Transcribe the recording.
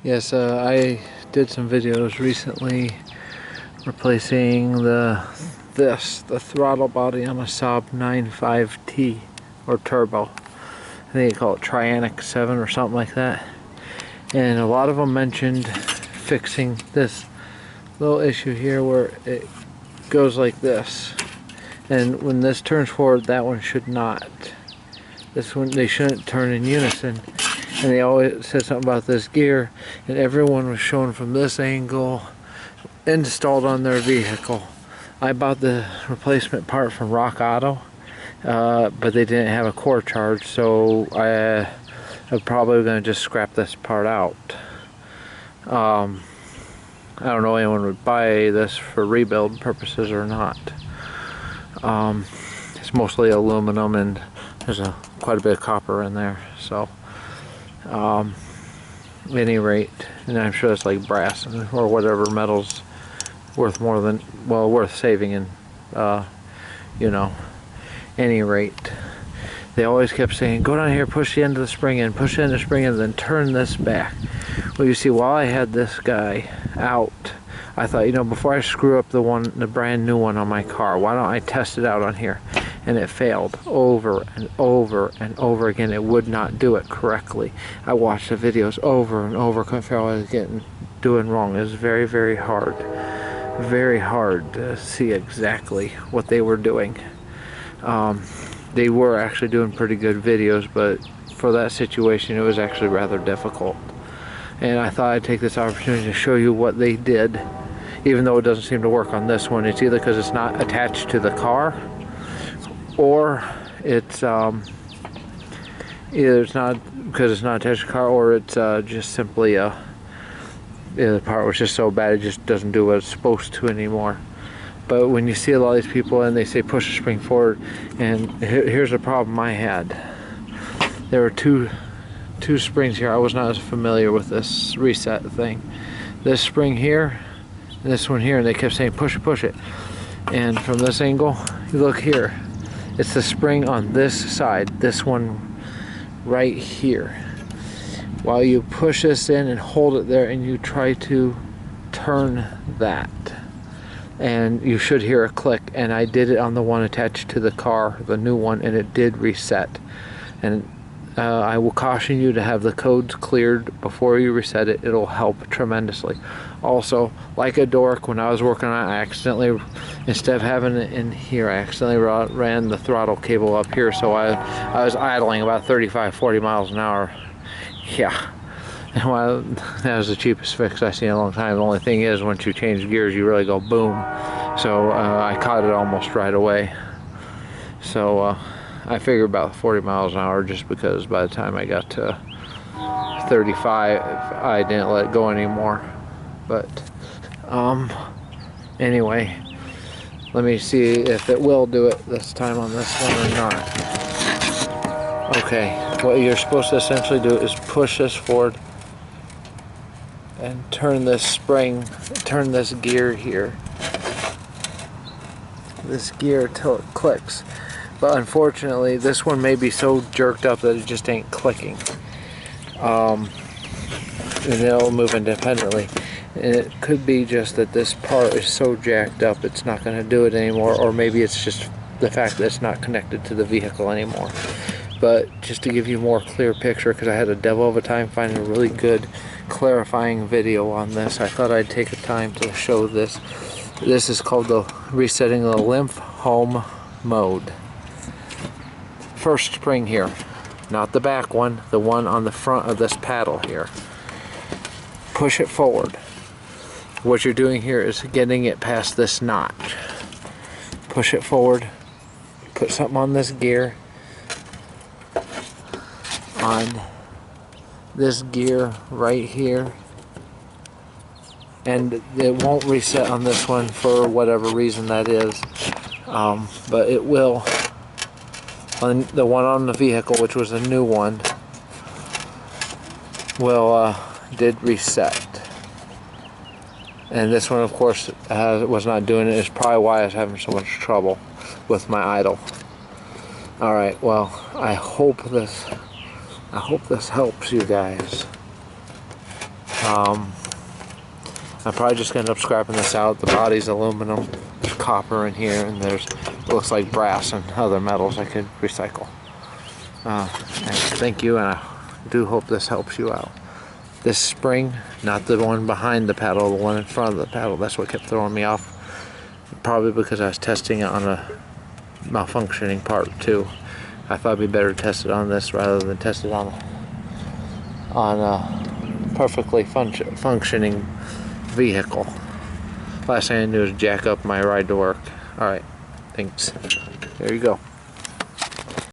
Yes, I did some videos recently replacing the throttle body on a Saab 95T or turbo. I think they call it Trianic 7 or something like that. And a lot of them mentioned fixing this little issue here where it goes like this. And when this turns forward, that one should not. This one, they shouldn't turn in unison. And they always said something about this gear, and everyone was shown from this angle installed on their vehicle. I bought the replacement part from Rock Auto, but they didn't have a core charge, so I'm probably going to just scrap this part out. I don't know anyone would buy this for rebuild purposes or not. It's mostly aluminum and there's quite a bit of copper in there, so at any rate, and I'm sure it's like brass or whatever metals worth more than, well, worth saving in, you know, any rate. They always kept saying, go down here, push the end of the spring in, push the end of the spring in, then turn this back. Well, you see, while I had this guy out, I thought, you know, before I screw up the brand new one on my car, why don't I test it out on here? And it failed over and over and over again. It would not do it correctly. I watched the videos over and over, couldn't figure out what I was doing wrong. It was very, very hard to see exactly what they were doing. They were actually doing pretty good videos, but for that situation it was actually rather difficult. And I thought I'd take this opportunity to show you what they did, even though it doesn't seem to work on this one. It's either because it's not attached to the car, or it's either it's not because it's not attached to the car, or it's just simply the part was just so bad it just doesn't do what it's supposed to anymore. But when you see a lot of these people and they say push the spring forward, and here's the problem I had. There were two springs here. I was not as familiar with this reset thing. This spring here and this one here, and they kept saying push it, push it. And from this angle, you look here, it's the spring on this side, this one right here. While you push this in and hold it there and you try to turn that, and you should hear a click, and I did it on the one attached to the car, the new one, and it did reset. And I will caution you to have the codes cleared before you reset it. It'll help tremendously. Also, like a dork, when I was working on it, I accidentally, instead of having it in here, I accidentally ran the throttle cable up here, so I was idling about 35-40 miles an hour. Yeah. And well, that was the cheapest fix I've seen in a long time. The only thing is, once you change gears, you really go boom. So I caught it almost right away. So I figured about 40 miles an hour, just because by the time I got to 35, I didn't let it go anymore. But anyway, let me see if it will do it this time on this one or not. Okay, what you're supposed to essentially do is push this forward and turn this spring, turn this gear here, this gear till it clicks. But unfortunately, this one may be so jerked up that it just ain't clicking. And it'll move independently. And it could be just that this part is so jacked up it's not going to do it anymore, or maybe it's just the fact that it's not connected to the vehicle anymore. But just to give you a more clear picture, because I had a devil of a time finding a really good clarifying video on this, I thought I'd take the time to show this. This is called the resetting the limp home mode. First spring here, not the back one, the one on the front of this paddle here. Push it forward. What you're doing here is getting it past this notch. Push it forward, put something on this gear, on this gear right here, and it won't reset on this one for whatever reason that is, but it will on the one on the vehicle, which was a new one, will did reset. And this one, of course, was not doing it. It's probably why I was having so much trouble with my idle. Alright, well, I hope this helps you guys. I'm probably just gonna end up scrapping this out. The body's aluminum, there's copper in here, and there's, it looks like brass and other metals I could recycle. And thank you, and I do hope this helps you out. This spring, not the one behind the pedal, the one in front of the pedal, that's what kept throwing me off. Probably because I was testing it on a malfunctioning part too. I thought it'd be better to test it on this rather than test it on a perfectly functioning vehicle. Last thing I do is jack up my ride to work. Alright, thanks. There you go.